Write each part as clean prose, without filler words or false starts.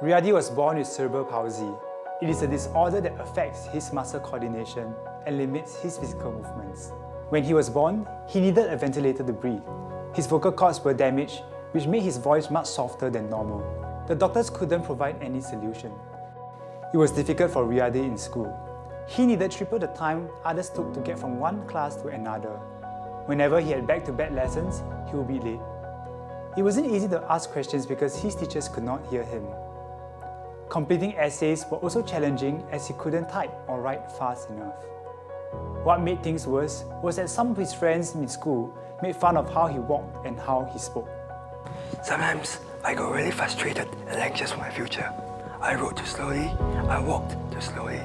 Riady was born with cerebral palsy. It is a disorder that affects his muscle coordination and limits his physical movements. When he was born, he needed a ventilator to breathe. His vocal cords were damaged, which made his voice much softer than normal. The doctors couldn't provide any solution. It was difficult for Riady in school. He needed triple the time others took to get from one class to another. Whenever he had back-to-back lessons, he would be late. It wasn't easy to ask questions because his teachers could not hear him. Completing essays were also challenging as he couldn't type or write fast enough. What made things worse was that some of his friends in school made fun of how he walked and how he spoke. Sometimes I got really frustrated and anxious for my future. I wrote too slowly, I walked too slowly,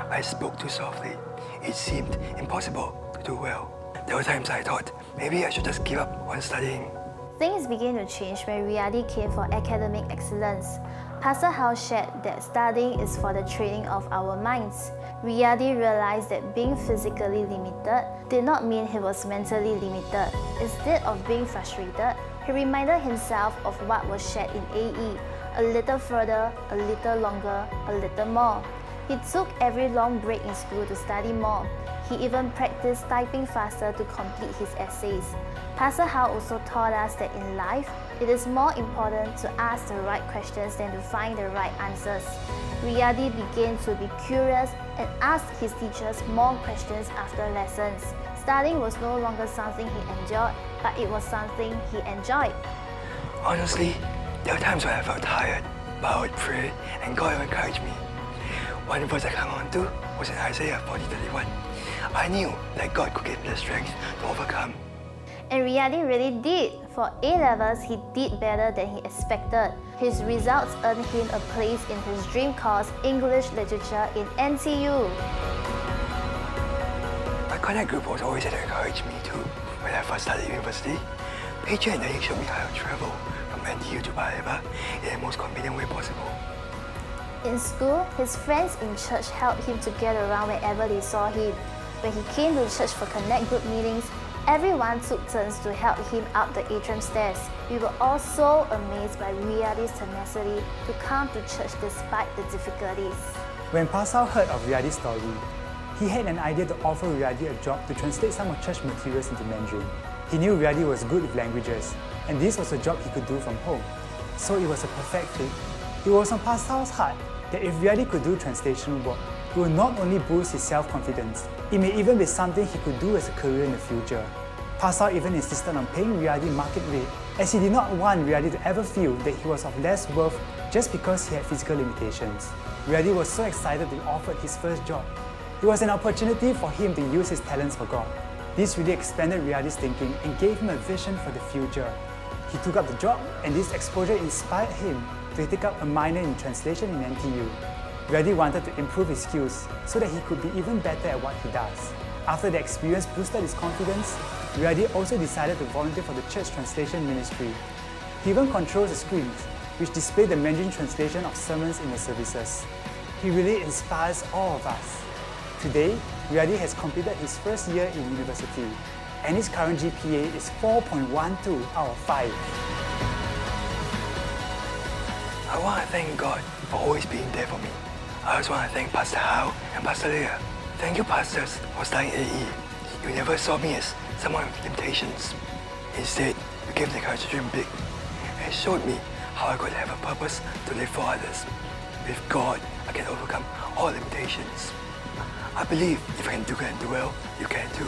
I spoke too softly. It seemed impossible to do well. There were times I thought maybe I should just give up on studying. Things began to change when Riady came for academic excellence. Pastor Seow shared that studying is for the training of our minds. Riady realized that being physically limited did not mean he was mentally limited. Instead of being frustrated, he reminded himself of what was shared in AE, a little further, a little longer, a little more. He took every long break in school to study more. He even practiced typing faster to complete his essays. Pastor Seow also taught us that in life, it is more important to ask the right questions than to find the right answers. Riady began to be curious and asked his teachers more questions after lessons. Studying was no longer something he enjoyed, but it was something he enjoyed. Honestly, there were times when I felt tired, but I would pray and God would encourage me. One verse I clung on to was in Isaiah 40:31. I knew that God could give me the strength to overcome. And Riady really did. For A-levels, he did better than he expected. His results earned him a place in his dream course, English Literature in NTU. My connect group was always there to encourage me too. When I first started university, Pager and Nanyang showed me how to travel from NTU to Paya in the most convenient way possible. In school, his friends in church helped him to get around wherever they saw him. When he came to church for connect group meetings, everyone took turns to help him up the atrium stairs. We were all so amazed by Riady's tenacity to come to church despite the difficulties. When Pastor heard of Riady's story, he had an idea to offer Riady a job to translate some of church materials into Mandarin. He knew Riady was good with languages, and this was a job he could do from home. So it was a perfect fit. It was on Pastor's heart that if Riady could do translation work, it would not only boost his self-confidence, it may even be something he could do as a career in the future. Pastor even insisted on paying Riady market rate, as he did not want Riady to ever feel that he was of less worth just because he had physical limitations. Riady was so excited to be offered his first job. It was an opportunity for him to use his talents for God. This really expanded Riady's thinking and gave him a vision for the future. He took up the job, and this exposure inspired him to take up a minor in translation in NTU. Riady wanted to improve his skills so that he could be even better at what he does. After the experience boosted his confidence, Riady also decided to volunteer for the church translation ministry. He even controls the screens, which display the Mandarin translation of sermons in the services. He really inspires all of us. Today, Riady has completed his first year in university, and his current GPA is 4.12 out of 5. I want to thank God for always being there for me. I also want to thank Pastor Seow and Pastor Leah. Thank you, pastors, for studying AE. You never saw me as someone with limitations. Instead, you gave me the courage to dream big and showed me how I could have a purpose to live for others. With God, I can overcome all limitations. I believe if I can do good and do well, you can too.